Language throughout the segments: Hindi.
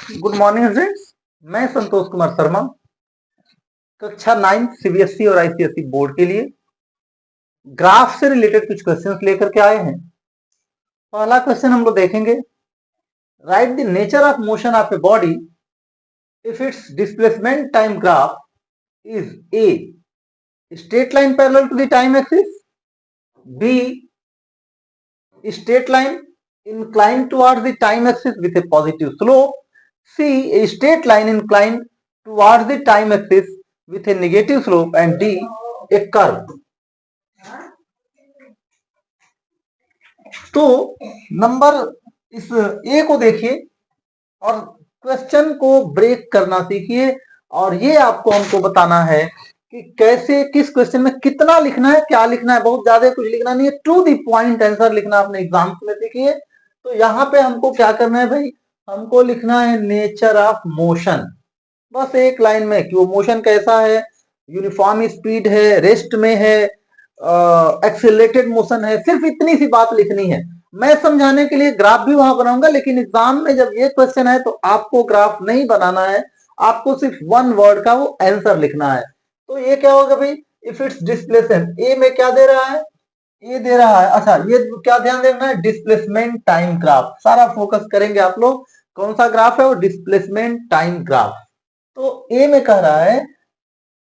गुड मॉर्निंग फ्रेंड्स, मैं संतोष कुमार शर्मा कक्षा 9 सीबीएसई और आईसीएसई बोर्ड के लिए ग्राफ से रिलेटेड कुछ क्वेश्चंस लेकर के आए हैं। पहला क्वेश्चन हम लोग देखेंगे, right the nature of motion of a body if its displacement time graph is a straight line parallel to the time axis, B straight line inclined towards the time axis with a positive slope, C a straight line inclined towards the time axis with a negative slope, and D a curve. तो नंबर इस ए को देखिए और क्वेश्चन को ब्रेक करना सीखिए, और ये आपको हमको बताना है कि कैसे किस क्वेश्चन में कितना लिखना है, क्या लिखना है। बहुत ज्यादा कुछ लिखना नहीं है, टू द पॉइंट आंसर लिखना अपने एग्जाम्स में सीखिए। तो यहाँ पे हमको क्या करना है भाई, हमको लिखना है नेचर ऑफ मोशन, बस एक लाइन में कि वो मोशन कैसा है, यूनिफॉर्म स्पीड है, रेस्ट में है, एक्सेलरेटेड मोशन है, सिर्फ इतनी सी बात लिखनी है। मैं समझाने के लिए ग्राफ भी वहां बनाऊंगा, लेकिन एग्जाम में जब ये क्वेश्चन है तो आपको ग्राफ नहीं बनाना है, आपको सिर्फ वन वर्ड का वो आंसर लिखना है। तो ये क्या होगा भाई, इफ इट्स डिस्प्लेसमेंट, ए में क्या दे रहा है, ये दे रहा है, अच्छा ये क्या ध्यान देना है, डिस्प्लेसमेंट टाइम ग्राफ। सारा फोकस करेंगे आप लोग, कौन सा ग्राफ है वो, डिस्प्लेसमेंट टाइम ग्राफ। तो ए में कह रहा है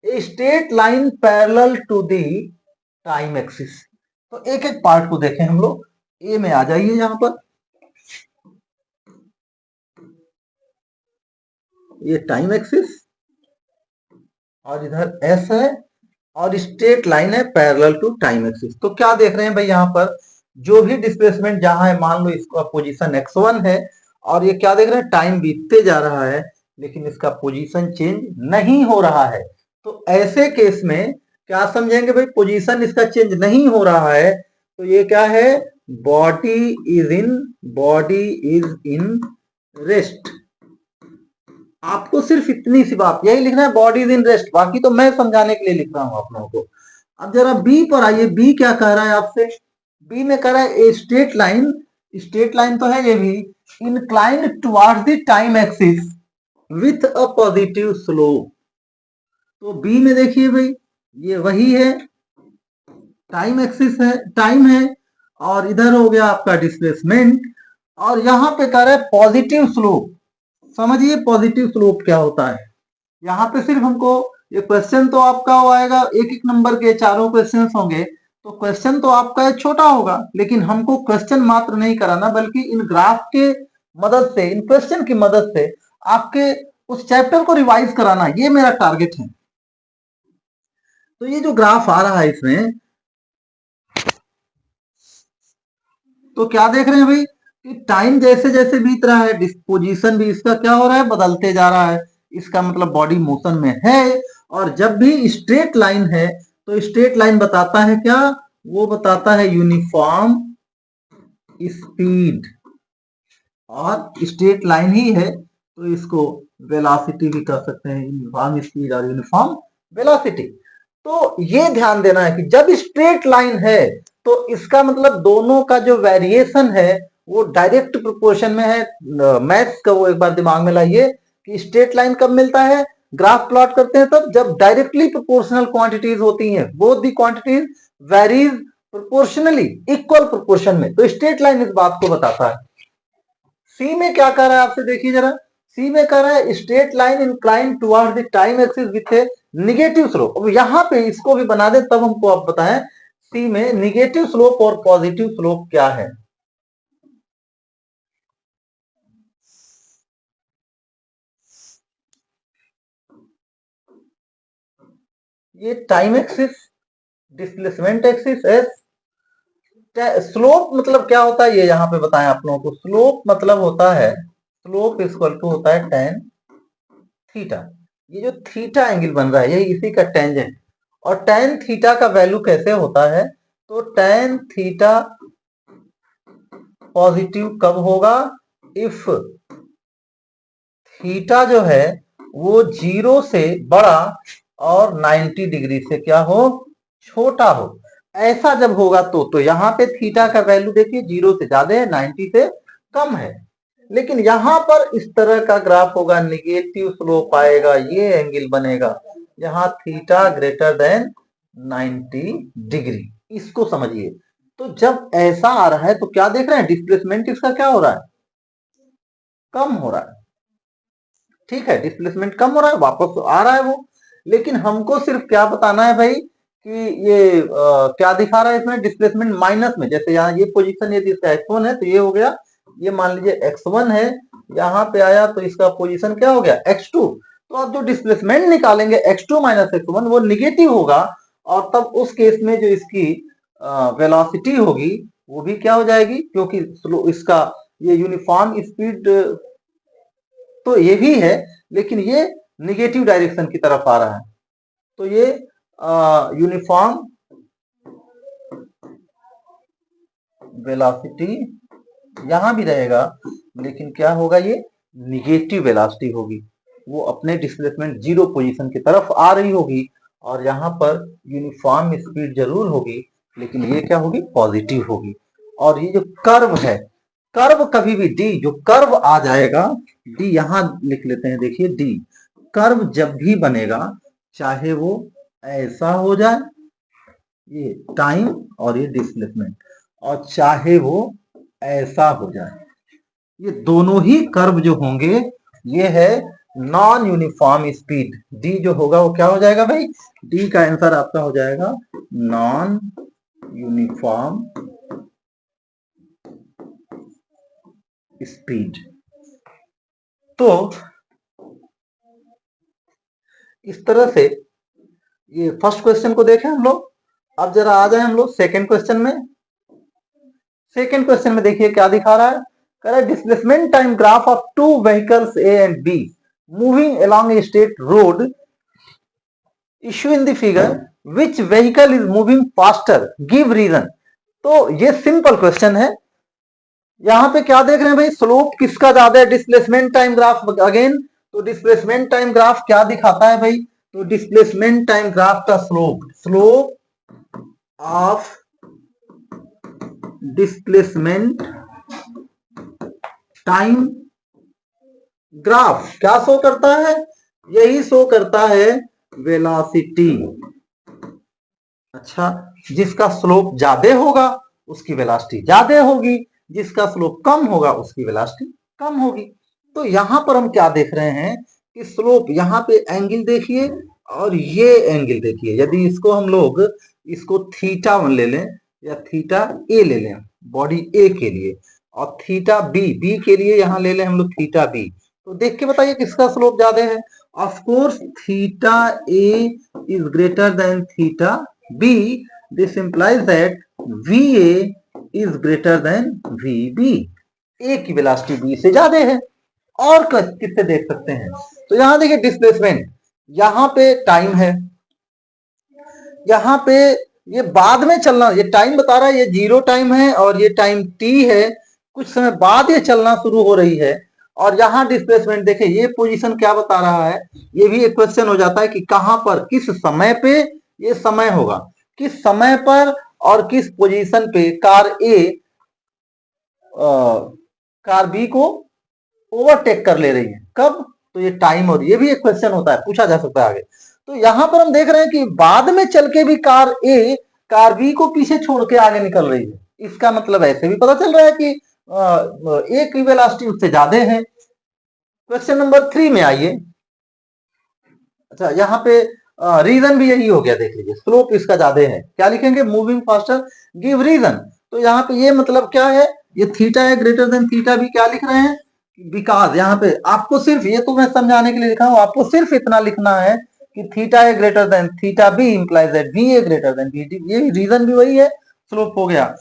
a straight line parallel to the time axis. तो एक एक पार्ट को देखें हम लोग। ए में आ जाइए, यहां पर ये टाइम एक्सिस और इधर एस है और स्ट्रेट लाइन है पैरेलल टू टाइम एक्सिस। तो क्या देख रहे हैं भाई, यहां पर जो भी डिस्प्लेसमेंट जहां है, मान लो इसका पोजीशन x1 है और ये क्या देख रहे हैं, टाइम बीतते जा रहा है लेकिन इसका पोजीशन चेंज नहीं हो रहा है। तो ऐसे केस में क्या समझेंगे भाई, पोजीशन इसका चेंज नहीं हो रहा है तो ये क्या है, बॉडी इज इन रेस्ट। आपको सिर्फ इतनी सी बात यही लिखना है, बॉडी इज इन रेस्ट, बाकी तो मैं समझाने के लिए लिख रहा हूं आप लोगों को। अब जरा बी पर आइए, बी क्या कह रहा है आपसे, बी में कह रहा है a straight line, straight line तो है ये भी, inclined towards the time axis with a positive slope. तो बी में देखिए भाई, ये वही है, टाइम एक्सिस है, टाइम है, और इधर हो गया आपका डिस्प्लेसमेंट, और यहां पे कह रहा है पॉजिटिव स्लोप। समझिए पॉजिटिव स्लोप क्या होता है। यहाँ पे सिर्फ हमको ये क्वेश्चन तो आपका वो आएगा, एक एक नंबर के चारों क्वेश्चन होंगे, तो क्वेश्चन तो आपका छोटा होगा, लेकिन हमको क्वेश्चन मात्र नहीं कराना बल्कि इन ग्राफ के मदद से, इन क्वेश्चन की मदद से आपके उस चैप्टर को रिवाइज कराना, ये मेरा टारगेट है। तो ये जो ग्राफ आ रहा है इसमें, तो क्या देख रहे हैं भाई कि टाइम जैसे जैसे बीत रहा है, डिस्पोजिशन भी इसका क्या हो रहा है, बदलते जा रहा है। इसका मतलब बॉडी मोशन में है, और जब भी स्ट्रेट लाइन है तो स्ट्रेट लाइन बताता है क्या, वो बताता है यूनिफॉर्म स्पीड, और स्ट्रेट लाइन ही है तो इसको वेलोसिटी भी कह सकते हैं, यूनिफॉर्म स्पीड और यूनिफॉर्म वेलोसिटी। तो ये ध्यान देना है कि जब स्ट्रेट लाइन है तो इसका मतलब दोनों का जो वेरिएशन है वो डायरेक्ट प्रोपोर्शन में है। मैथ्स का वो एक बार दिमाग में लाइए कि स्ट्रेट लाइन कब मिलता है, ग्राफ प्लॉट करते हैं तब, जब डायरेक्टली प्रोपोर्शनल क्वांटिटीज होती हैं, both the quantities varies proportionally, equal proportion में। तो स्ट्रेट लाइन इस बात को बताता है। सी में क्या कह रहा है आपसे, देखिए जरा, सी में कह रहा है straight line incline towards the time axis with A negative slope. अब यहाँ पे इसको भी बना दे तब हमको आप बताएं सी में निगेटिव स्लोप और पॉजिटिव स्लोप क्या है। ये time axis, displacement axis S, slope मतलब क्या होता है ये यहाँ पे बताएं आप लोगों को। स्लोप मतलब होता है, स्लोप इक्वल टू होता है टेन थीटा। ये जो थीटा एंगल बन रहा है यही इसी का टेंजेंट, और टेन थीटा का वैल्यू कैसे होता है, तो टेन थीटा पॉजिटिव कब होगा, इफ थीटा जो है वो 0 से बड़ा और 90 डिग्री से क्या हो, छोटा हो। ऐसा जब होगा तो यहाँ पे थीटा का वैल्यू देखिए 0 से ज्यादा है, 90 से कम है। लेकिन यहां पर इस तरह का ग्राफ होगा, निगेटिव स्लोप आएगा, ये एंगल बनेगा यहाँ थीटा ग्रेटर देन 90 डिग्री। इसको समझिए। तो जब ऐसा आ रहा है तो क्या देख रहे हैं, डिस्प्लेसमेंट इसका क्या हो रहा है, कम हो रहा है। ठीक है, डिस्प्लेसमेंट कम हो रहा है, वापस तो आ रहा है वो। लेकिन हमको सिर्फ क्या बताना है भाई कि ये क्या दिखा रहा है इसमें, डिस्प्लेसमेंट माइनस में। जैसे यहाँ ये पोजीशन यदि इसका x1 है तो ये हो गया, ये मान लीजिए x1 है, यहाँ पे आया तो इसका पोजीशन क्या हो गया, x2। तो आप जो डिस्प्लेसमेंट निकालेंगे x2 माइनस x1 वो निगेटिव होगा, और तब उस केस में जो इसकी वेलोसिटी होगी वो भी क्या हो जाएगी, क्योंकि इसका ये यूनिफॉर्म स्पीड तो ये भी है, लेकिन ये निगेटिव डायरेक्शन की तरफ आ रहा है। तो ये यूनिफॉर्म वेलोसिटी यहां भी रहेगा, लेकिन क्या होगा, ये निगेटिव वेलोसिटी होगी, वो अपने डिस्प्लेसमेंट जीरो पोजीशन की तरफ आ रही होगी, और यहाँ पर यूनिफॉर्म स्पीड जरूर होगी, लेकिन ये क्या होगी, पॉजिटिव होगी। और ये जो कर्व है, कर्व कभी भी डी, जो कर्व आ जाएगा डी, यहां लिख लेते हैं, देखिए डी कर्व जब भी बनेगा, चाहे वो ऐसा हो जाए, ये टाइम और ये डिस्प्लेसमेंट, और चाहे वो ऐसा हो जाए, ये दोनों ही कर्व जो होंगे ये है नॉन यूनिफॉर्म स्पीड। डी जो होगा वो क्या हो जाएगा भाई, डी का आंसर आपका हो जाएगा नॉन यूनिफॉर्म स्पीड। तो इस तरह से ये फर्स्ट क्वेश्चन को देखें हम लोग। अब जरा आ जाए हम लोग सेकेंड क्वेश्चन में। सेकेंड क्वेश्चन में देखिए क्या दिखा रहा है, कह रहा है displacement time graph of two vehicles A and B moving along a straight road, issue in the figure which vehicle is moving faster, give reason. तो ये सिंपल क्वेश्चन है। यहां पे क्या देख रहे हैं भाई, स्लोप किसका ज्यादा है, डिस्प्लेसमेंट टाइम ग्राफ अगेन। तो डिस्प्लेसमेंट टाइम ग्राफ क्या दिखाता है भाई, तो डिस्प्लेसमेंट टाइम ग्राफ का slope of displacement time graph क्या शो करता है, यही शो करता है वेलोसिटी। अच्छा, जिसका स्लोप ज्यादा होगा उसकी वेलोसिटी ज्यादा होगी, जिसका स्लोप कम होगा उसकी वेलोसिटी कम होगी। तो यहां पर हम क्या देख रहे हैं कि स्लोप, यहाँ पे एंगल देखिए और ये एंगल देखिए, यदि इसको हम लोग इसको थीटा 1 ले लें या थीटा ए ले लें बॉडी ए के लिए, और थीटा बी के लिए यहां ले लें हम लोग थीटा बी, तो देख के बताइए किसका स्लोप ज्यादा है। Of course theta A is greater than theta B, this implies that V A is greater than V B. A की वेलोसिटी बी से ज्यादा है। और किससे देख सकते हैं, तो यहां देखिए डिस्प्लेसमेंट, यहां पे टाइम है, यहां पे ये बाद में चलना, ये टाइम बता रहा है, ये जीरो टाइम है और ये टाइम टी है, कुछ समय बाद ये चलना शुरू हो रही है। और यहाँ डिस्प्लेसमेंट देखिए, ये पोजीशन क्या बता रहा है, ये भी एक क्वेश्चन हो जाता है कि कहां पर, किस समय पे ये समय होगा, किस समय पर और किस पोजीशन पे कार ए कार बी को ओवरटेक कर ले रही है, कब, तो ये टाइम, और ये भी एक क्वेश्चन होता है, पूछा जा सकता है आगे। तो यहां पर हम देख रहे हैं कि बाद में चल के भी कार ए कार बी को पीछे छोड़ के आगे निकल रही है, इसका मतलब ऐसे भी पता चल रहा है कि ए की वेलोसिटी उससे ज्यादा है। क्वेश्चन नंबर 3 में आइए। अच्छा, यहाँ पे रीजन भी यही हो गया, देख लीजिए स्लोप इसका ज्यादा है, क्या लिखेंगे, मूविंग फास्टर, गिव रीजन। तो यहाँ पे ये मतलब क्या है, ये थीटा है ग्रेटर देन थीटा भी, क्या लिख रहे हैं, बिकॉज यहाँ पे आपको सिर्फ, ये तो मैं समझाने के लिए लिखा हूं, आपको सिर्फ इतना लिखना है कि theta A greater than theta B implies that B A greater than B D, ये रीजन भी वही है, स्लोप हो गया।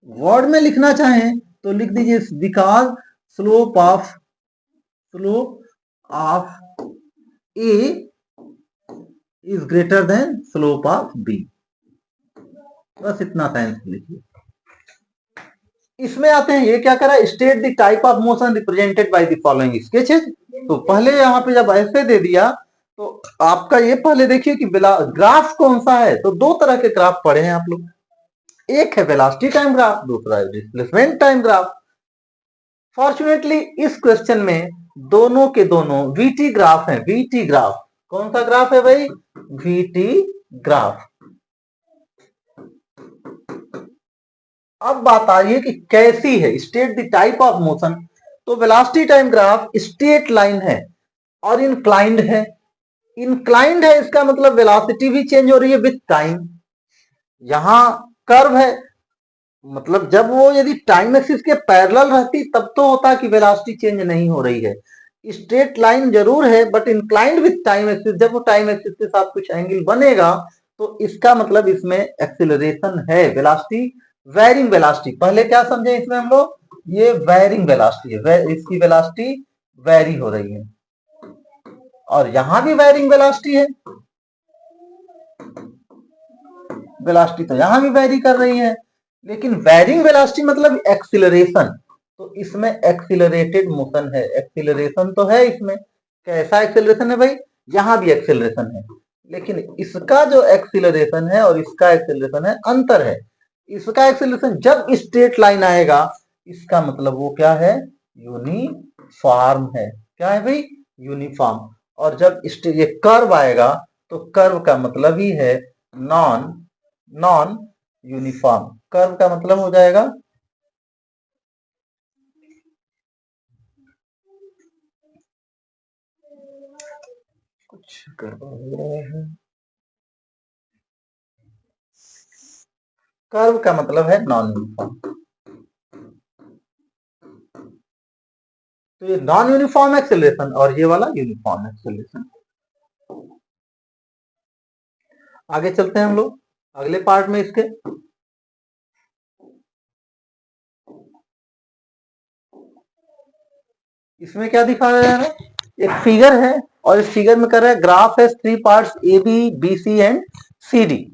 वर्ड में लिखना चाहें तो लिख दीजिए because slope of A is greater than slope of B, बस इतना साइंस लिखिए। इसमें आते हैं, ये क्या करा, state the type of motion represented by the following sketches. तो पहले यहाँ पे जब ऐसे दे दिया तो आपका ये पहले देखिए कि ग्राफ कौन सा है, तो दो तरह के ग्राफ पढ़े हैं आप लोग, एक है वेलोसिटी टाइम ग्राफ, दूसरा है डिस्प्लेसमेंट टाइम ग्राफ। फॉर्चुनेटली इस क्वेश्चन में दोनों के दोनों वीटी ग्राफ है। वीटी ग्राफ कौन सा ग्राफ है भाई? VT graph. अब बात आ रही है कि कैसी है, state the type of motion. तो velocity time graph straight line है और इंक्लाइंड है। इंक्लाइंड है इसका मतलब वेलोसिटी भी चेंज हो रही है विथ टाइम। यहां कर्व है, मतलब जब वो यदि टाइम एक्सिस के पैरेलल रहती तब तो होता कि वेलोसिटी चेंज नहीं हो रही है। स्ट्रेट लाइन जरूर है but inclined with time axis. जब वो टाइम एक्सिस के साथ कुछ एंगल बनेगा तो इसका मतलब इसमें एक्सिलरेशन है। वेलोसिटी, वेरिंग वेलोसिटी, पहले क्या समझे इसमें हम लोग? ये वेरिंग वेलोसिटी है, इसकी वेलोसिटी वेरी हो रही है और यहां भी वेरिंग वेलोसिटी है। वेलोसिटी तो यहां भी वेरी कर रही है, लेकिन वेरिंग वेलोसिटी मतलब एक्सिलरेशन। तो इसमें एक्सिलरेटेड मोशन है, एक्सिलरेशन तो है इसमें। कैसा एक्सिलरेशन है भाई? यहां भी एक्सिलरेशन है, लेकिन इसका जो एक्सिलरेशन है और इसका एक्सिलरेशन है, अंतर है। इसका एक्सिलरेशन जब स्ट्रेट लाइन आएगा इसका मतलब वो क्या है? यूनिफॉर्म है। क्या है भाई? यूनिफॉर्म। और जब ये कर्व आएगा तो कर्व का मतलब ही है नॉन नॉन यूनिफॉर्म। कर्व का मतलब हो जाएगा कुछ गड़बड़ हो रहा है। कर्व का मतलब है नॉन यूनिफॉर्म। तो ये नॉन यूनिफॉर्म एक्सेलरेशन और ये वाला यूनिफॉर्म एक्सेलरेशन। आगे चलते हैं हम लोग अगले पार्ट में इसके। इसमें क्या दिखा रहा है? एक फिगर है और इस फिगर में कर रहा है ग्राफ है 3 parts A B B C and C D.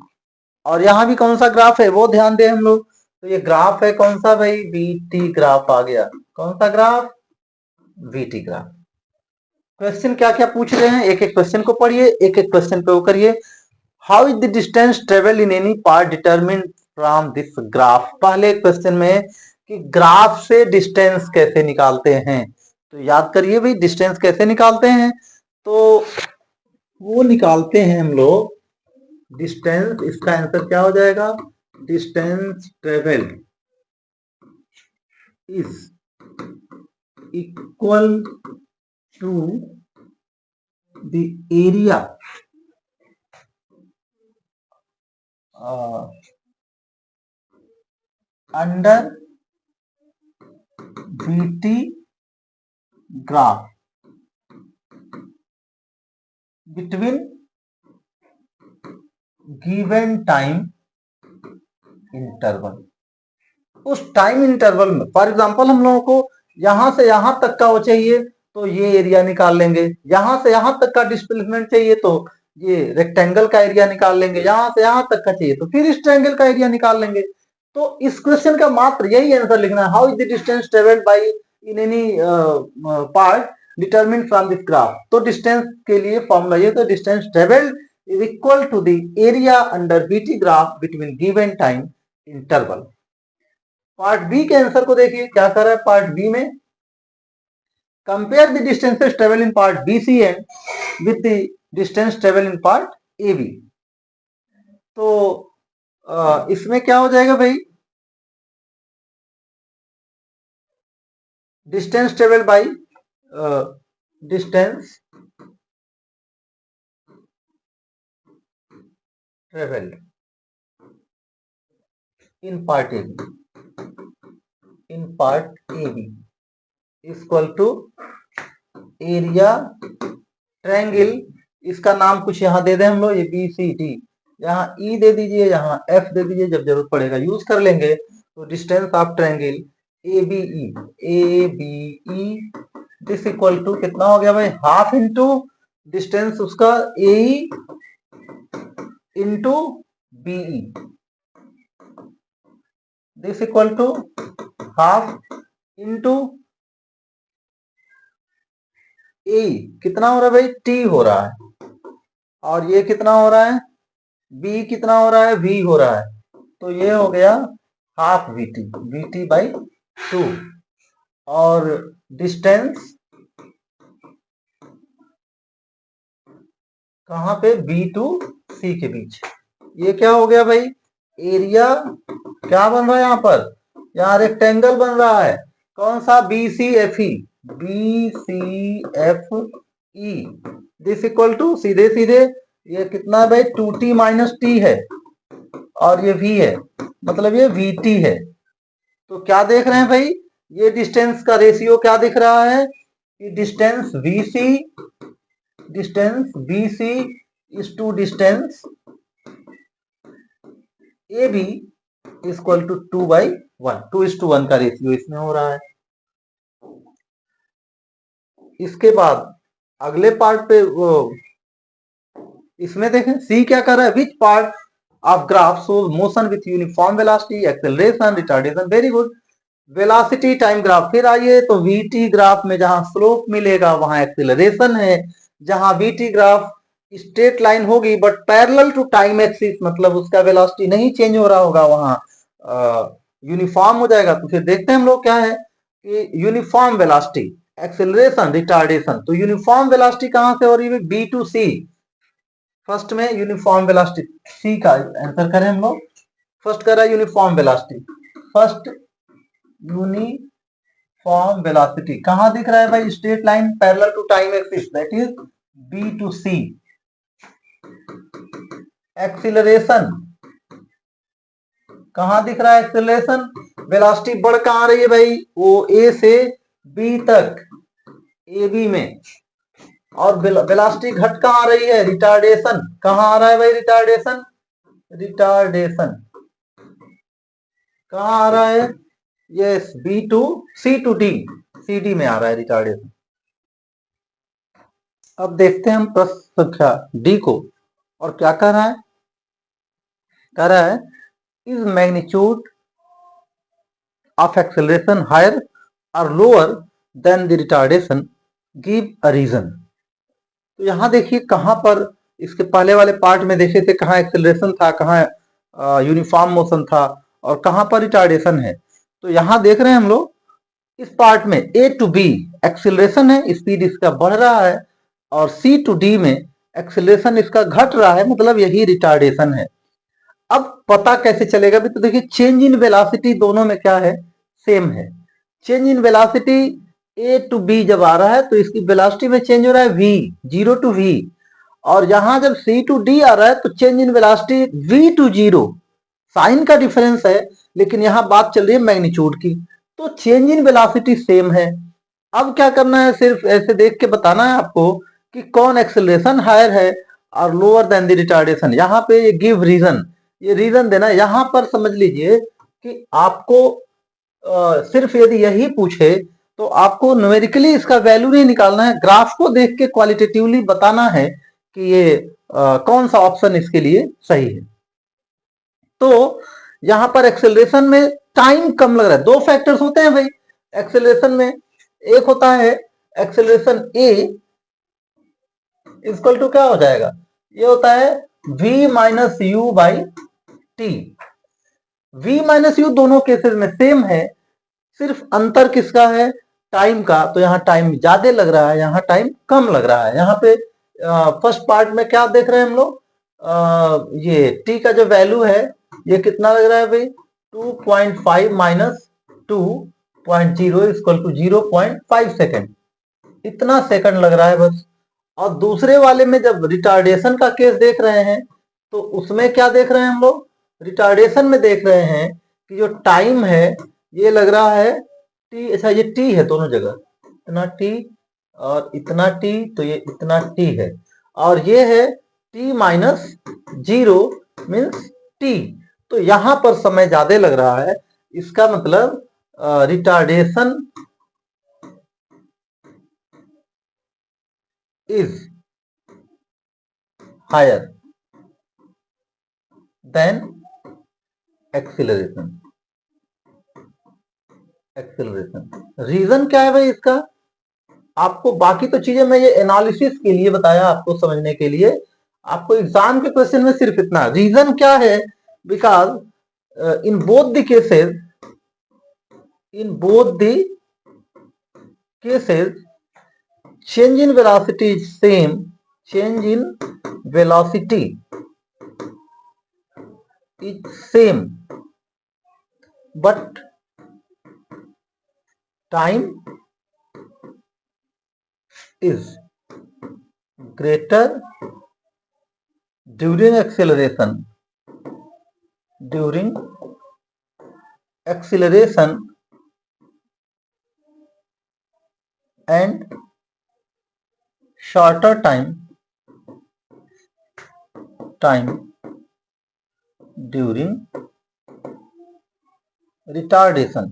और यहां भी कौन सा ग्राफ है वो ध्यान दें हम लोग। तो ये ग्राफ है कौन सा भाई? वीटी ग्राफ आ गया। कौन सा ग्राफ? VT graph. क्वेश्चन क्या क्या पूछ रहे हैं, एक एक क्वेश्चन को पढ़िए, एक एक क्वेश्चन पे वो करिए। How is the distance travel in any part determine from this graph. पहले क्वेश्चन में कि ग्राफ से डिस्टेंस कैसे निकालते हैं, तो याद करिए भाई डिस्टेंस कैसे निकालते हैं। तो वो निकालते हैं हम लोग डिस्टेंस, इसका आंसर क्या हो जाएगा? Distance travel is equal to the area under VT graph between given time interval. उस टाइम इंटरवल में फॉर एग्जांपल हम लोगों को यहां से यहां तक का वो चाहिए तो ये एरिया निकाल लेंगे। यहां से यहां तक का डिस्प्लेसमेंट चाहिए तो ये रेक्टेंगल का एरिया निकाल लेंगे। यहां से यहां तक का चाहिए तो फिर इस ट्रायंगल का एरिया निकाल लेंगे। तो इस क्वेश्चन का मात्र यही आंसर लिखना है। How is the distance travelled by in any part determine from this graph. तो डिस्टेंस के लिए फॉर्मूला ये, तो distance travelled is equal to the area under BT graph between given time interval. Part B के आंसर को देखिए क्या कर रहा है पार्ट बी में। Compare the distances travel in part B C and with the distance travel in part A B. तो इसमें क्या हो जाएगा भाई? Distance travel by distance travelled in part A B, in part A B equal to area triangle. इसका नाम कुछ यहां दे दें हम लोग, ये बी सी डी, यहाँ ई दे दीजिए, यहाँ एफ दे दीजिए, जब जरूरत पड़ेगा यूज कर लेंगे। तो distance of triangle A B E this equal to कितना हो गया भाई? हाफ इंटू डिस्टेंस उसका A into BE, this equal to half into A कितना हो रहा है भाई? टी हो रहा है। और ये कितना हो रहा है? बी कितना हो रहा है? वी हो रहा है। तो ये हो गया हाफ वी टी बाई 2। और डिस्टेंस कहां पे, बी टू सी के बीच। ये क्या हो गया भाई, एरिया क्या बन रहा है यहाँ पर, यहाँ रेक्टेंगल बन रहा है, कौन सा, B C F E, B C F E, this equal to सीधे सीधे ये कितना है भाई, 2t माइनस टी है, और ये v है, मतलब ये vt है। तो क्या देख रहे हैं भाई, ये डिस्टेंस का रेशियो क्या दिख रहा है कि distance BC is to distance AB equal to 2/1, 2:1 का रेशियो इसमें हो रहा है। इसके बाद अगले पार्ट पे वो इसमें देखें, सी क्या कर रहा है, which part of graph show motion with uniform velocity, acceleration, retardation, very good. Velocity time graph, फिर आइए तो वीटी ग्राफ में जहां स्लोप मिलेगा वहां एक्सेलरेशन है, जहां वीटी ग्राफ स्ट्रेट लाइन होगी but parallel to time axis, मतलब उसका वेलोसिटी नहीं चेंज हो रहा होगा, वहां यूनिफॉर्म हो जाएगा। तो फिर देखते हैं हम लोग क्या है कि यूनिफॉर्म वेलोसिटी, एक्सेलरेशन, रिटार्डेशन, तो यूनिफॉर्म वेलोसिटी कहां से हो रही है, बी टू सी। फर्स्ट में यूनिफॉर्म वेलोसिटी, सी का आंसर करें हम लोग, फर्स्ट कर रहा है uniform velocity, first uniform velocity कहां दिख रहा है भाई, straight line parallel to time axis, that is B to C. Acceleration कहां दिख रहा है, एक्सीलरेशन, वेलोसिटी बढ़ कहां रही है भाई, वो ए से बी तक, ए बी में, और वेलोसिटी घट कहां रही है, रिटार्डेशन कहां आ रहा है भाई, रिटार्डेशन कहां आ रहा है, yes, B to C to D, C D में आ रहा है रिटार्डेशन। अब देखते हैं हम प्रश्न संख्या डी को, और क्या कह रहा है, कह रहा है is magnitude of acceleration higher और lower than the retardation, give a reason. तो यहां देखिए कहां पर, इसके पहले वाले पार्ट में देखे थे कहां एक्सेलरेशन था, कहां यूनिफॉर्म मोशन था, और कहां पर रिटार्डेशन है। तो यहां देख रहे हैं हम लोग इस पार्ट में ए टू बी एक्सेलरेशन है, स्पीड इसका बढ़ रहा है, और सी टू डी में एक्सेलरेशन इसका घट रहा है, मतलब यही रिटार्डेशन है। अब पता कैसे चलेगा भी, तो देखिए चेंज इन वेलोसिटी दोनों में क्या है, सेम है। Change in velocity A to B जब आ रहा है तो इसकी वेलोसिटी में चेंज हो रहा है v, 0 टू v, और यहां जब c टू d आ रहा है तो change in velocity v to 0, sign का डिफरेंस है, लेकिन यहां बात चल रही है मैग्नीट्यूड की, तो चेंज इन वेलोसिटी सेम है। अब क्या करना है, सिर्फ ऐसे देख के बताना है आपको कि कौन एक्सेलरेशन हायर है और लोअर देन द रिटार्डेशन। यहाँ पे ये गिव रीजन, ये रीजन देना, यहां पर समझ लीजिए कि आपको सिर्फ यदि यही पूछे तो आपको न्यूमेरिकली इसका वैल्यू नहीं निकालना है, ग्राफ को देख के क्वालिटेटिवली बताना है कि ये कौन सा ऑप्शन इसके लिए सही है। तो यहां पर एक्सेलरेशन में टाइम कम लग रहा है, दो फैक्टर्स होते हैं भाई एक्सेलरेशन में, एक होता है एक्सेलरेशन ए इक्वल टू क्या हो जाएगा, ये होता है v minus U by T. v minus you दोनों केसेस में सेम है, सिर्फ अंतर किसका है, टाइम का। तो यहाँ टाइम ज्यादा लग रहा है, यहाँ टाइम कम लग रहा है। यहाँ पे फर्स्ट पार्ट में क्या देख रहे हैं हम लोग, ये t का जो वैल्यू है ये कितना लग रहा है भाई, 2.5 माइनस 2.0 इक्वल टू 0.5 सेकेंड, इतना सेकंड लग रहा है बस। और दूसरे वाले में जब रिटार्डेशन का केस देख रहे हैं तो उसमें क्या देख रहे हैं हम लोग, रिटार्डेशन में देख रहे हैं कि जो टाइम है ये लग रहा है टी, अच्छा ये टी है दोनों जगह, इतना टी और इतना टी, तो ये इतना टी है, और ये है टी माइनस 0 मीन्स टी, तो यहां पर समय ज्यादा लग रहा है, इसका मतलब retardation is higher than acceleration। Reason क्या है भाई इसका, आपको बाकी तो चीजें मैं ये एनालिसिस के लिए बताया, आपको समझने के लिए, आपको एग्जाम के क्वेश्चन में सिर्फ इतना रीजन क्या है, because in both the cases, in both the cases change in velocity is same, change in velocity is same, but time is greater during acceleration and shorter time during retardation।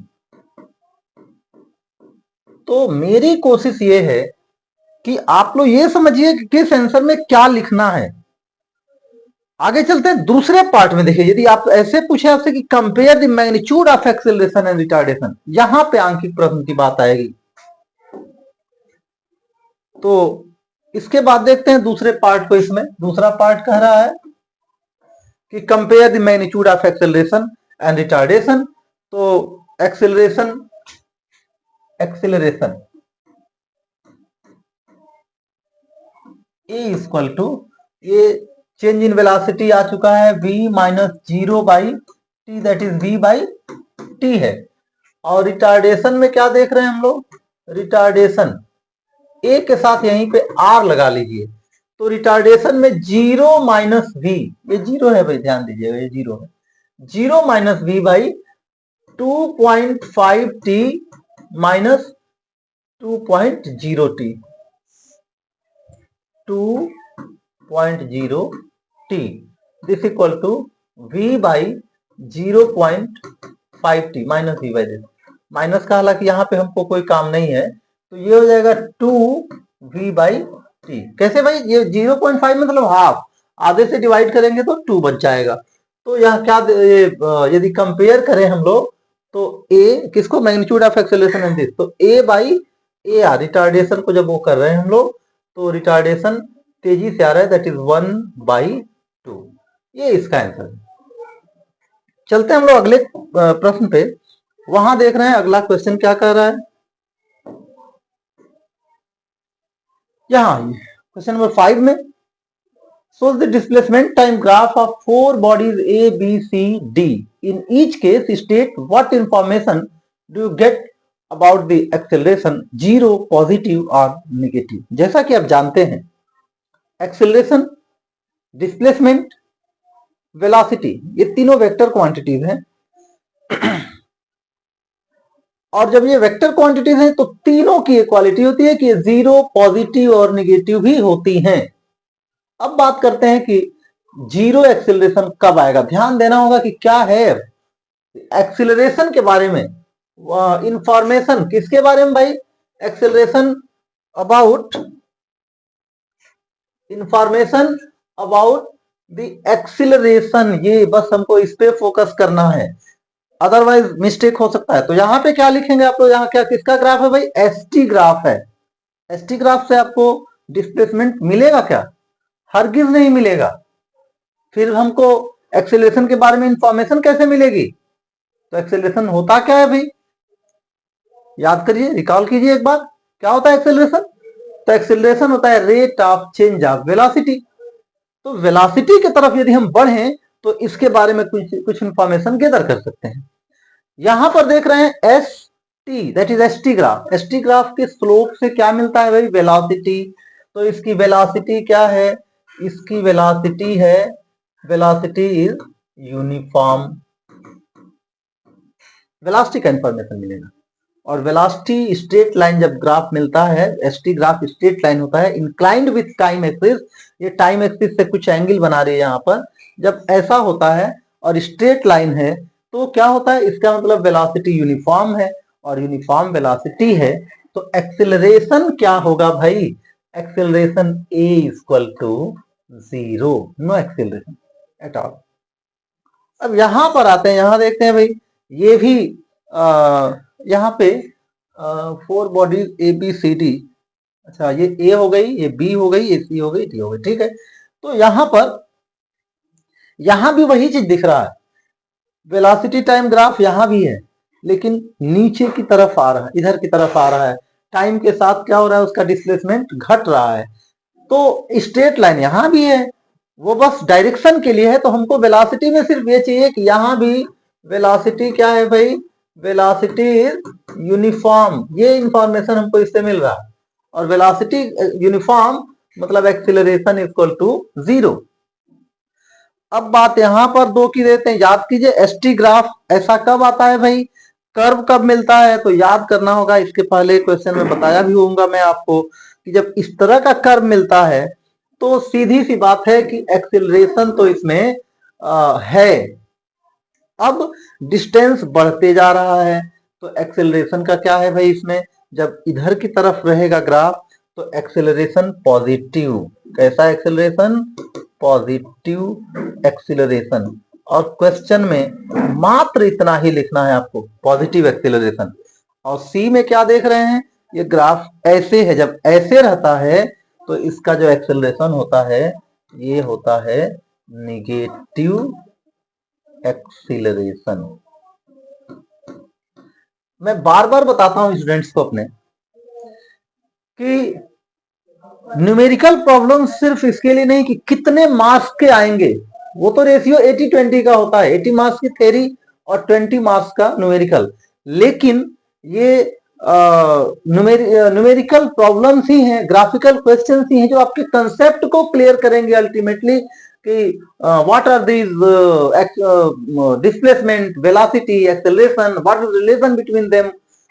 तो मेरी कोशिश ये है कि आप लोग ये समझिए कि किस आंसर में क्या लिखना है। आगे चलते हैं दूसरे पार्ट में। देखिए, यदि आप ऐसे पूछे आपसे कि compare the magnitude of acceleration and retardation, यहां पे आंकिक प्रश्न की बात आएगी। तो इसके बाद देखते हैं दूसरे पार्ट को। इसमें दूसरा पार्ट कह रहा है कि compare the magnitude of acceleration and retardation. तो एक्सेलरेशन ए इक्वल टू, ये चेंज इन वेलोसिटी आ चुका है v minus 0 by T, that is v by T है। और रिटार्डेशन में क्या देख रहे हैं हम लोग? रिटार्डेशन ए के साथ यहीं पे r लगा लीजिए। तो रिटार्डेशन में 0 माइनस वी, ये 0 है भाई, ध्यान दीजिएगा ये 0 है। 0 minus V by 2.5 T minus 2.0 T, 2.0 T, this equal to v by 0.5 T minus v by this. Minus का हालांकि यहाँ पे हमको कोई काम नहीं है, तो ये हो जाएगा 2v बाई टी। कैसे भाई? ये 0.5 मतलब हाफ, आधे से डिवाइड करेंगे तो 2 बच जाएगा। तो यहाँ क्या यदि कंपेयर करें हम लोग तो a किसको? Magnitude of acceleration and this, तो a by A R, retardation को जब वो कर रहे हैं हम लोग, तो रिटार्डेशन तेजी से आ रहा है, दैट इज 1/2। ये इसका आंसर है। चलते हैं हम लोग अगले प्रश्न पे। वहां देख रहे हैं अगला क्वेश्चन क्या कर रहा है। यहां क्वेश्चन नंबर 5 में, shows the displacement time graph of 4 bodies A, B, C, D. In each case, state what information do you get about the acceleration, 0, positive or negative। जैसा कि आप जानते हैं, एक्सेलरेशन, डिस्प्लेसमेंट, वेलोसिटी, ये तीनों वेक्टर क्वांटिटीज हैं। और जब ये वेक्टर क्वांटिटीज हैं तो तीनों की इक्वालिटी होती है कि 0, पॉजिटिव और निगेटिव भी होती हैं। अब बात करते हैं कि जीरो एक्सेलरेशन कब आएगा। ध्यान देना होगा कि क्या है एक्सेलरेशन के बारे में इंफॉर्मेशन। किसके बारे में भाई? Acceleration about, information about the acceleration. ये बस हमको इस पे फोकस करना है, अदरवाइज मिस्टेक हो सकता है। तो यहाँ पे क्या लिखेंगे आप लोग? यहाँ क्या किसका ग्राफ है भाई? एसटी ग्राफ है। एसटी ग्राफ से आपको डिस्प्लेसमेंट मिलेगा क्या? हरगिज नहीं मिलेगा। फिर हमको एक्सेलरेशन के बारे में इंफॉर्मेशन कैसे मिलेगी? तो एक्सेलरेशन होता क्या है भाई? याद करिए, रिकॉल कीजिए एक बार, क्या होता है एक्सेलरेशन? तो एक्सेलरेशन होता है rate of change of velocity. तो वेलोसिटी की तरफ यदि हम बढ़े तो इसके बारे में कुछ इंफॉर्मेशन गैदर कर सकते हैं। यहां पर देख रहे हैं S T, that is S T graph. S T graph के स्लोप से क्या मिलता है भाई? वेलोसिटी। तो इसकी वेलोसिटी क्या है? इसकी वेलोसिटी है, वेलोसिटी इज यूनिफॉर्म। वेलोसिटी का इंफॉर्मेशन मिलेगा। और वेलोसिटी स्ट्रेट लाइन जब ग्राफ मिलता है, एसटी ग्राफ स्ट्रेट लाइन होता है, इंक्लाइंड विथ टाइम एक्सिस। ये टाइम एक्सिस से कुछ एंगल बना रही है यहाँ पर। जब ऐसा होता है और स्ट्रेट लाइन है तो क्या होता है? इसका मतलब वेलोसिटी यूनिफॉर्म है, और यूनिफॉर्म वेलोसिटी है तो एक्सेलरेशन क्या होगा भाई? Acceleration A equal to 0, no acceleration at all. अब यहां पर आते हैं, यहां देखते हैं भाई, ये भी यहाँ पे 4 bodies A B C D. अच्छा, ये ए हो गई, ये बी हो गई, ये सी हो गई, डी हो गई, ठीक है। तो यहां पर, यहां भी वही चीज दिख रहा है, वेलोसिटी टाइम ग्राफ यहां भी है, लेकिन नीचे की तरफ आ रहा है, इधर की तरफ आ रहा है। टाइम के साथ क्या हो रहा है, उसका डिस्प्लेसमेंट घट रहा है। तो स्ट्रेट लाइन यहां भी है, वो बस डायरेक्शन के लिए है। तो हमको वेलोसिटी में सिर्फ ये चाहिए कि यहां भी वेलोसिटी क्या है भाई, वेलोसिटी इज यूनिफॉर्म, ये इंफॉर्मेशन हमको इससे मिल रहा है। और वेलोसिटी यूनिफॉर्म मतलब एक्सीलरेशन इक्वल टू 0। अब बात यहां पर दो की देते हैं, याद कीजिए एसटी ग्राफ ऐसा कब आता है भाई, कर्व कब मिलता है, तो याद करना होगा। इसके पहले क्वेश्चन में बताया भी होऊंगा मैं आपको कि जब इस तरह का कर्व मिलता है तो सीधी सी बात है कि एक्सीलरेशन तो इसमें है। अब डिस्टेंस बढ़ते जा रहा है तो एक्सेलरेशन का क्या है भाई, इसमें जब इधर की तरफ रहेगा ग्राफ तो एक्सेलरेशन पॉजिटिव। कैसा एक्सेलरेशन, पॉजिटिव एक्सेलरेशन। और क्वेश्चन में मात्र इतना ही लिखना है आपको, पॉजिटिव एक्सेलरेशन। और सी में क्या देख रहे हैं, ये ग्राफ ऐसे है, जब ऐसे रहता है तो इसका जो एक्सेलरेशन होता है ये होता है निगेटिव एक्सीलरेशन। मैं बार बार बताता हूं स्टूडेंट्स को अपने कि न्यूमेरिकल प्रॉब्लम सिर्फ इसके लिए नहीं कि कितने मार्क्स के आएंगे, वो तो रेशियो 80-20 का होता है, 80 मार्क्स की थ्योरी और 20 मार्क्स का न्यूमेरिकल। लेकिन ये न्यूमेरिकल प्रॉब्लम्स ही हैं, ग्राफिकल क्वेश्चंस ही हैं जो आपके कंसेप्ट को क्लियर करेंगे अल्टीमेटली कि what are these displacement, velocity, acceleration, what is relation between them.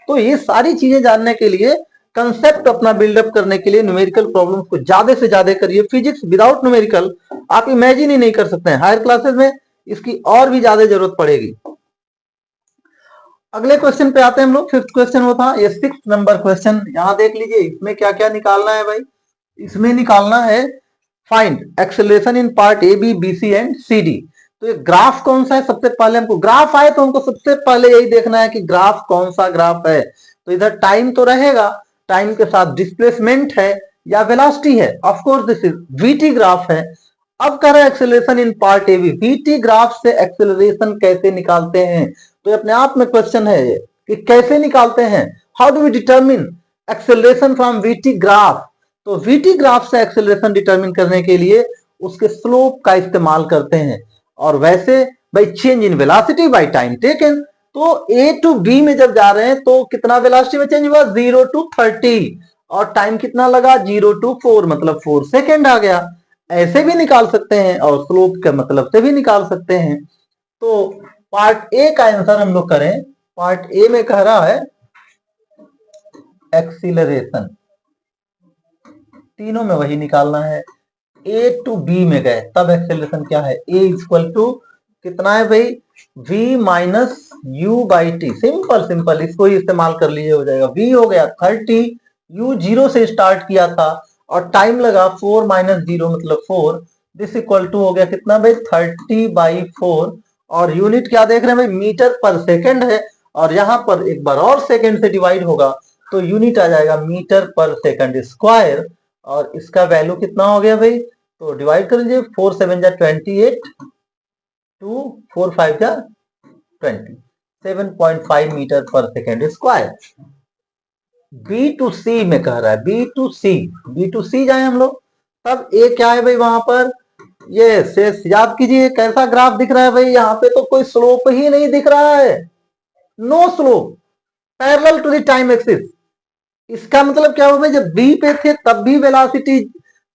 तो ये सारी चीजें जानने के लिए, कंसेप्ट अपना बिल्डअप करने के लिए न्यूमेरिकल प्रॉब्लम्स को ज्यादा से ज्यादा करिए। फिजिक्स विदाउट न्यूमेरिकल आप इमेजिन ही नहीं कर सकते हैं, हायर क्लासेस में इसकी और भी ज्यादा जरूरत पड़ेगी। अगले क्वेश्चन पे आते हैं हम लोग। फिफ्थ क्वेश्चन वो था, ये 6 नंबर क्वेश्चन। यहां देख लीजिए इसमें क्या क्या निकालना है भाई, इसमें निकालना है find acceleration in part A B B C and C D. तो ये ग्राफ कौन सा है, सबसे पहले हमको ग्राफ आए तो हमको सबसे पहले यही देखना है कि ग्राफ कौन सा ग्राफ है। तो इधर टाइम तो रहेगा, टाइम के साथ डिस्प्लेसमेंट है या वेलोसिटी है, of course this is VT graph है। अब कह रहा है acceleration in part A B, VT graph से एक्सेलरेशन कैसे निकालते हैं। तो अपने आप में क्वेश्चन है ये कि कैसे निकालते हैं, how do we determine acceleration from VT graph. तो वीटी ग्राफ से एक्सेलरेशन डिटरमिन करने के लिए उसके स्लोप का इस्तेमाल करते हैं। और वैसे भाई change in velocity by time taken, तो ए टू बी में जब जा रहे हैं तो कितना वेलोसिटी में चेंज हुआ, 0 to 30, और टाइम कितना लगा, 0 to 4, मतलब 4 सेकेंड आ गया। ऐसे भी निकाल सकते हैं और स्लोप के मतलब से भी निकाल सकते हैं। तो पार्ट ए का आंसर हम लोग करें, पार्ट ए में कह रहा है एक्सीलरेशन, तीनों में वही निकालना है। ए टू बी में गए तब एक्सेलरेशन क्या है, ए इक्वल टू कितना है भाई, v minus U by T. Simple simple इसको ही इस्तेमाल कर लीजिए, हो जाएगा v हो गया 30, u 0 से स्टार्ट किया था और टाइम लगा 4 माइनस 0 मतलब 4, दिस इक्वल टू हो गया कितना भाई 30/4। और यूनिट क्या देख रहे हैं भाई, मीटर पर सेकंड है, और यहां पर एक बार और सेकंड से डिवाइड होगा तो यूनिट आ जाएगा मीटर पर सेकंड स्क्वायर। और इसका वैल्यू कितना हो गया भाई, तो डिवाइड कर लीजिए, 4 7 जा 28, 2 4 5 जा 20, 7.5 metre per second square. B to C में कह रहा है, B to C, B to C जाए हम लोग, तब ए क्या है भाई वहां पर, ये शेष याद कीजिए कैसा ग्राफ दिख रहा है भाई, यहाँ पे तो कोई स्लोप ही नहीं दिख रहा है, no slope, parallel to the time axis. इसका मतलब क्या हुआ, जब बी पे थे तब भी वेलोसिटी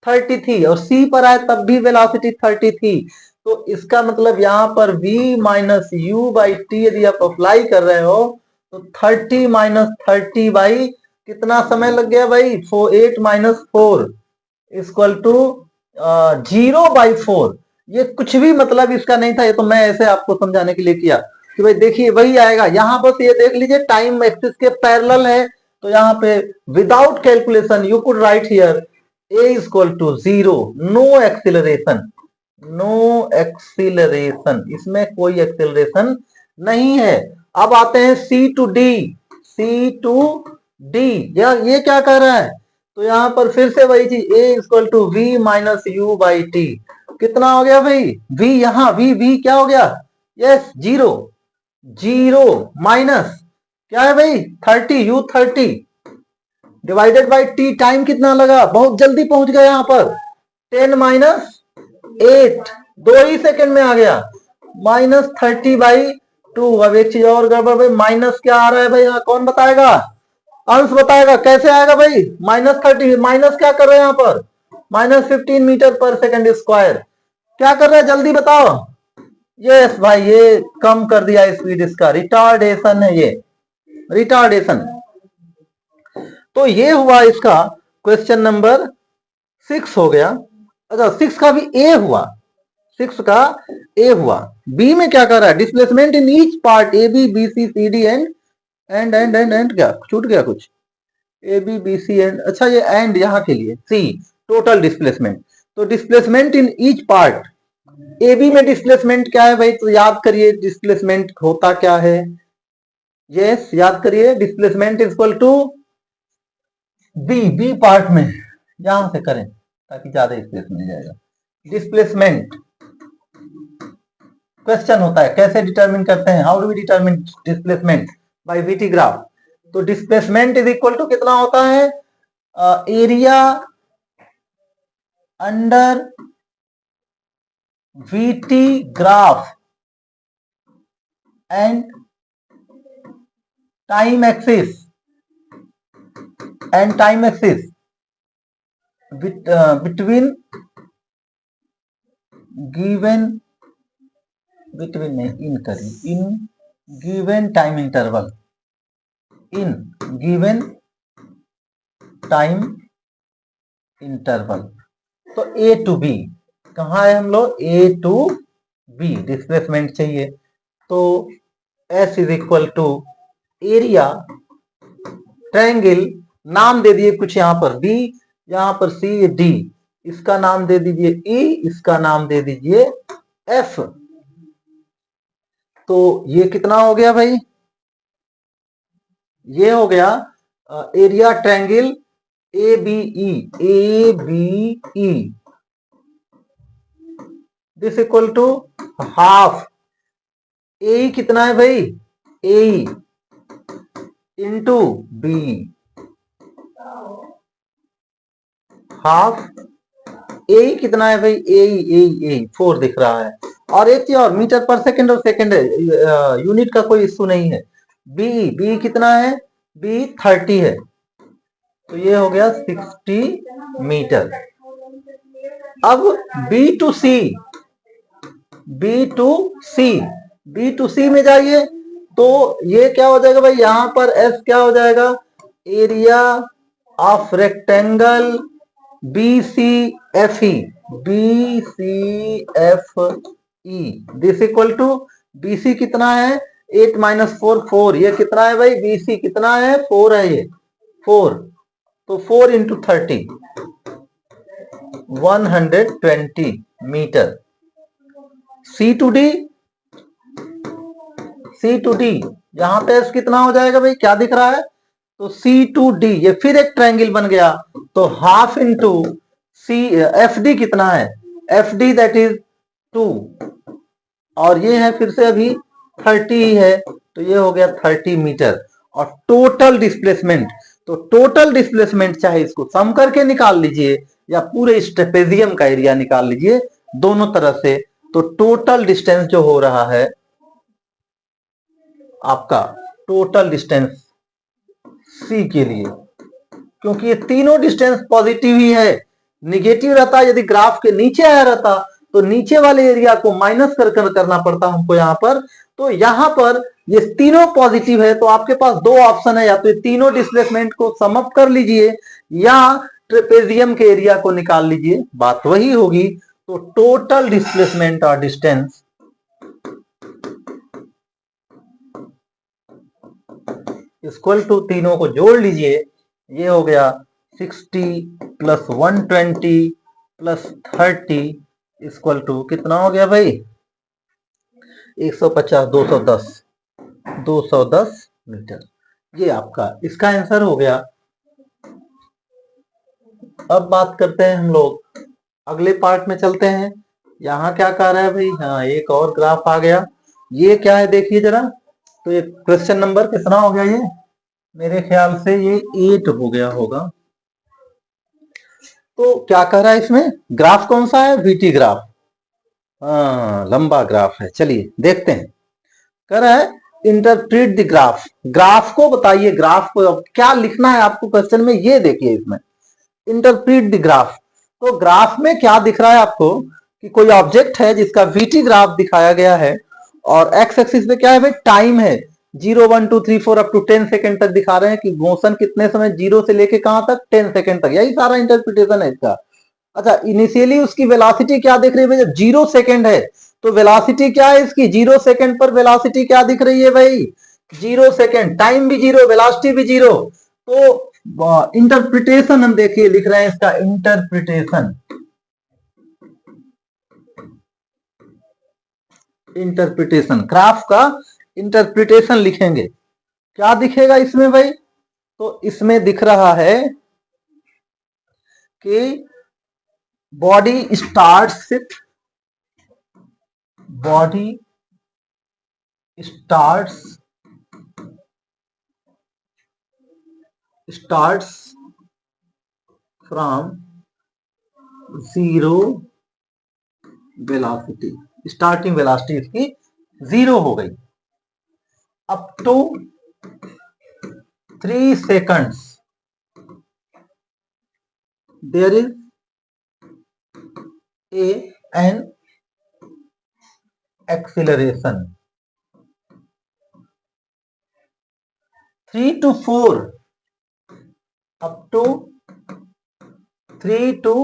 30 थी और सी पर आए तब भी वेलोसिटी 30 थी। तो इसका मतलब यहां पर v minus U by T यदि आप अप्लाई कर रहे हो तो 30 माइनस 30 बाई कितना समय लग गया भाई, 8 माइनस 4 इक्वल टू 0/4। ये कुछ भी मतलब इसका नहीं था, ये तो मैं ऐसे आपको समझाने के लिए किया कि भाई देखिए वही आएगा। यहां बस ये देख लीजिए टाइम एक्सिस के पैरेलल है, तो यहाँ पे without calculation you could write here a equal to 0, no acceleration, no acceleration, इसमें कोई एक्सिलरेशन नहीं है। अब आते हैं C to D, C to D, ये क्या कह रहा है, तो यहां पर फिर से वही चीज, a equal to V minus U by T. कितना हो गया भाई, v यहां v क्या हो गया, यस 0, 0 माइनस क्या है भाई 30, u 30, divided by T, time कितना लगा, बहुत जल्दी पहुंच गया यहाँ पर 10 - 8, 2 ही सेकंड में आ गया, -30/2। अब एक चीज और गड़बड़ भाई, माइनस क्या आ रहा है भाई, यहाँ कौन बताएगा, अंश बताएगा, कैसे आएगा भाई, -30, माइनस क्या कर रहे हैं यहाँ पर, -15 मीटर पर सेकंड स्क्वायर, क्या कर रहे हैं जल्दी बताओ। यस भाई, ये कम कर दिया स्पीड, इसका रिटार्डेशन है, ये रिटार्डेशन। तो ये हुआ इसका क्वेश्चन नंबर 6 हो गया। अच्छा, 6 का भी ए हुआ, 6 का ए हुआ। बी में क्या कर रहा है, displacement in each part A B B C C D and क्या छूट गया कुछ, A B B C and, अच्छा ये एंड यहाँ के लिए सी, टोटल डिस्प्लेसमेंट। तो displacement in each part, A B में डिस्प्लेसमेंट क्या है भाई, तो याद करिए डिस्प्लेसमेंट होता क्या है, यस याद करिए, displacement is equal to B part में, यहां से करें ताकि ज्यादा स्पेस मिल जाएगा। डिस्प्लेसमेंट क्वेश्चन होता है, कैसे डिटरमिन करते हैं, how do we determine displacement, by VT graph. तो डिस्प्लेसमेंट इज इक्वल टू कितना होता है, area under VT graph and time axis between given, between नहीं, इन करिए, इन given time interval, in given time interval। तो A to B कहाँ है, हम लोग A to B डिस्प्लेसमेंट चाहिए। तो S is equal to area triangle, नाम दे दिए कुछ यहाँ पर B, यहाँ पर C, D, इसका नाम दे दीजिए E, इसका नाम दे दीजिए F। तो ये कितना हो गया भाई, ये हो गया area triangle ABE this equal to half, A कितना है भाई, A into B, half A कितना है भाई, ए 4 दिख रहा है। और एक चीज और, मीटर पर सेकंड और सेकंड है, यूनिट का कोई इश्यू नहीं है। बी कितना है, बी 30 है, तो ये हो गया 60 मीटर। अब बी टू सी में जाइए, तो ये क्या हो जाएगा भाई, यहां पर एस क्या हो जाएगा, area of rectangle BCFE this equal to, BC कितना है 8 - 4 4, ये कितना है भाई, BC कितना है 4 है, ये 4, तो 4 × 30 120 मीटर। C to D यहां पे कितना हो जाएगा भाई, क्या दिख रहा है, तो C to D ये फिर एक ट्रायंगल बन गया, तो हाफ इंटू सी, FD कितना है, FD दैट इज 2, और ये है फिर से अभी 30 ही है, तो ये हो गया 30 मीटर। और टोटल डिस्प्लेसमेंट, तो टोटल डिस्प्लेसमेंट चाहे इसको सम करके निकाल लीजिए या पूरे ट्रेपेजियम का एरिया निकाल लीजिए, दोनों तरफ से, तो टोटल डिस्टेंस जो हो रहा है आपका, टोटल डिस्टेंस सी के लिए, क्योंकि ये तीनों डिस्टेंस पॉजिटिव ही है, निगेटिव रहता यदि ग्राफ के नीचे आया रहता तो नीचे वाले एरिया को माइनस करना पड़ता हमको यहाँ पर। तो यहाँ पर ये तीनों पॉजिटिव है, तो आपके पास दो ऑप्शन है, या तो ये तीनों डिस्प्लेसमेंट को सम अप कर लीजिए या ट्रेपेजियम के एरिया को निकाल लीजिए, बात वही होगी। तो टोटल डिस्प्लेसमेंट और डिस्टेंस इक्वल टू, तीनों को जोड़ लीजिए, ये हो गया 60 + 120 + 30 इक्वल टू कितना हो गया भाई, 150 210 मीटर। ये आपका इसका आंसर हो गया। अब बात करते हैं हम लोग अगले पार्ट में चलते हैं। यहाँ क्या कह रहा है भाई, हाँ एक और ग्राफ आ गया, ये क्या है देखिए जरा। तो ये क्वेश्चन नंबर कितना हो गया, ये मेरे ख्याल से ये 8 हो गया होगा। तो क्या कह रहा है इसमें, ग्राफ कौन सा है, वीटी ग्राफ। हाँ, लंबा ग्राफ है, चलिए देखते हैं। कह रहा है इंटरप्रेट द ग्राफ, ग्राफ को बताइए, ग्राफ को क्या लिखना है आपको क्वेश्चन में, ये देखिए इसमें इंटरप्रेट द ग्राफ। तो ग्राफ में क्या दिख रहा है आपको कि कोई ऑब्जेक्ट है जिसका वीटी ग्राफ दिखाया गया है, और एक्स एक्सिस पे क्या है भाई, टाइम है। 0 1 2 3 4 अप टू 10 सेकंड तक दिखा रहे हैं कि मोशन कितने समय, 0 से लेके कहां तक, 10 सेकंड तक, यही सारा इंटरप्रिटेशन है इसका। अच्छा, इनिशियली उसकी वेलोसिटी क्या दिख रही है भाई, जब 0 सेकंड है तो वेलोसिटी क्या है इसकी, 0 सेकंड पर वेलोसिटी क्या दिख रही है भाई, 0 सेकंड, टाइम भी 0, वेलोसिटी भी 0। तो इंटरप्रिटेशन हम देखिए लिख रहे हैं इसका, इंटरप्रिटेशन, इंटरप्रिटेशन ग्राफ का इंटरप्रिटेशन लिखेंगे, क्या दिखेगा इसमें भाई, तो इसमें दिख रहा है कि body starts from zero velocity, starting velocity इसकी 0 हो गई, up to 3 seconds there is an acceleration 3 to 4 up to 3 to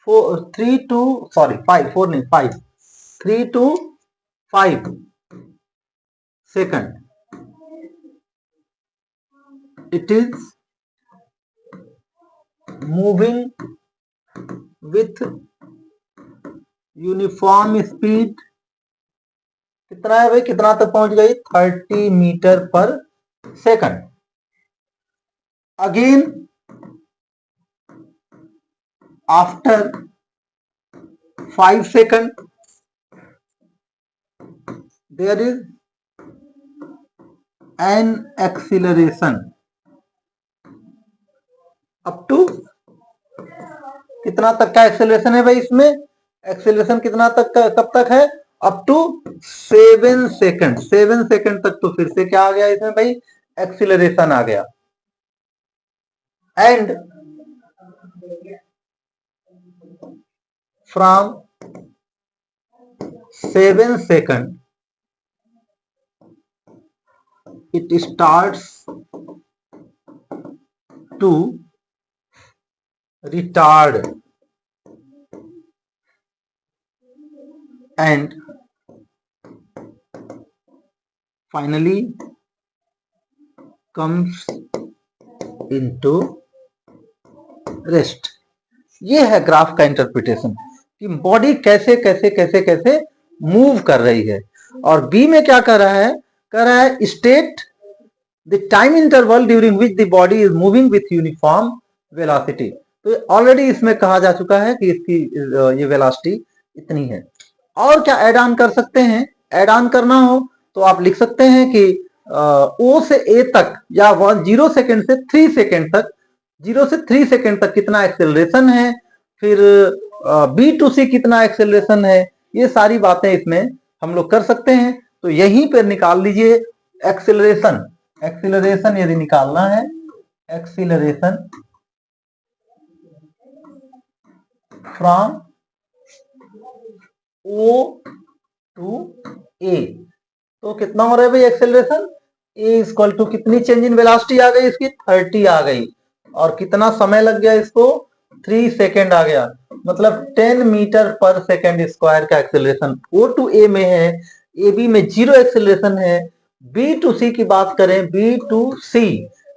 4 3 to sorry 5 4 नहीं 5 3 to 5 second it is moving with uniform speed, कितना है भाई, कितना तक पहुंच गई, 30 metre per second. Again after 5 second there is an acceleration up to, कितना तक का एक्सेलरेशन है भाई इसमें, एक्सेलरेशन कितना तक का, कब तक है, अप टू 7 सेकंड, 7 सेकंड तक। तो फिर से क्या आ गया इसमें भाई, एक्सीलरेशन आ गया। And from 7 second it starts to retard and finally comes into rest। ये है ग्राफ का इंटरप्रिटेशन कि बॉडी कैसे कैसे कैसे कैसे मूव कर रही है। और बी में क्या कर रहा है, कर रहा है state the time interval during which the body is moving with uniform velocity. तो ऑलरेडी इसमें कहा जा चुका है कि इसकी ये वेलोसिटी इतनी है। और क्या ऐड ऑन कर सकते हैं, ऐड ऑन करना हो तो आप लिख सकते हैं कि ओ से ए तक या 0 सेकंड से 3 सेकंड तक, 0 से 3 सेकंड तक कितना एक्सेलरेशन है, फिर बी टू सी कितना एक्सेलरेशन है, ये सारी बातें इसमें हम लोग कर सकते हैं। तो यहीं पर निकाल लीजिए एक्सेलरेशन, एक्सेलरेशन यदि निकालना है, acceleration from O to A, तो कितना हो रहा है भाई एक्सेलरेशन, A इक्वल टू कितनी चेंज इन वेलोसिटी आ गई इसकी, 30 आ गई, और कितना समय लग गया इसको, 3 सेकेंड आ गया, मतलब 10 मीटर पर सेकेंड स्क्वायर का एक्सेलरेशन O टू A में है, AB में 0 एक्सेलरेशन है। B टू C की बात करें, B टू C,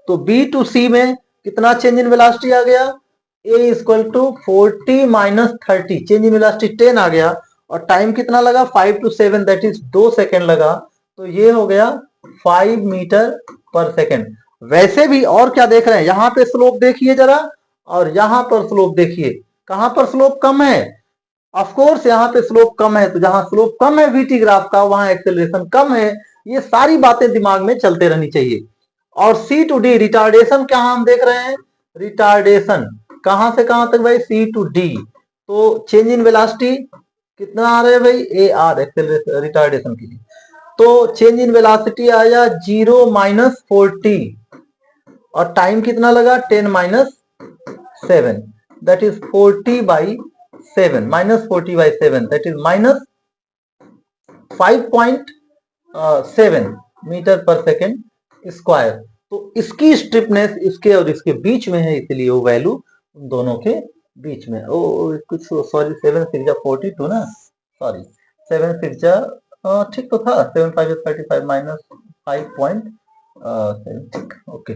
तो B टू C में कितना चेंज इन वेलोसिटी आ गया, A equal to 40 minus 30, change in velocity 10 आ गया, और टाइम कितना लगा, 5 to 7 दैट इज 2 सेकेंड लगा, तो ये हो गया 5 मीटर पर सेकेंड। वैसे भी और क्या देख रहे हैं, यहां पे स्लोप देखिए जरा, और यहां पर स्लोप देखिए, कहां पर स्लोप कम है, ऑफ कोर्स यहां पे स्लोप कम है, तो जहां स्लोप कम है वीटी ग्राफ का वहां एक्सेलरेशन कम है। ये सारी बातें दिमाग में चलते रहनी चाहिए। और सी टू डी रिटार्डेशन क्या हम देख रहे हैं, रिटार्डेशन कहां से कहां तक भाई, सी टू डी। तो चेंज इन वेलोसिटी कितना आ रहा है भाई, ए आर एक्सेलरेशन रिटार्डेशन के लिए। तो चेंज इन वेलोसिटी आया 0 माइनस 40 और टाइम कितना लगा 10 minus 7, that is 40/7 minus 40/7 that is minus 5.7 metre per second square. तो इसकी स्ट्रिपनेस इसके और इसके बीच में है, इसलिए वो वैल्यू दोनों के बीच में। ओ कुछ सॉरी 7 6 जा 42 ना, सॉरी 7 6 जा ठीक तो था, 7 5 35 माइनस 5.7 ठीक ओके।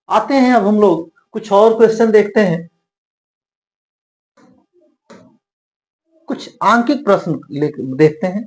आते हैं अब हम लोग कुछ और क्वेश्चन देखते हैं, कुछ आंकिक प्रश्न देखते हैं।